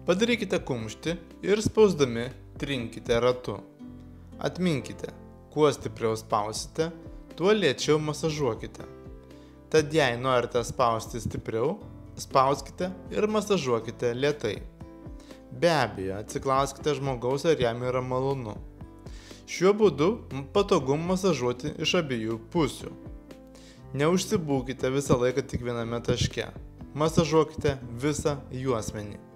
Padarykite kumštį ir spausdami trinkite ratu. Atminkite, kuo stipriau spausite, tuo lėčiau masažuokite. Tad jei norite spausti stipriau, spauskite ir masažuokite lėtai. Be abejo, atsiklauskite žmogaus, ar jam yra malonu. Šiuo būdu patogu masažuoti iš abiejų pusių. Neužsibūkite visą laiką tik viename taške. Masažuokite visą juosmenį.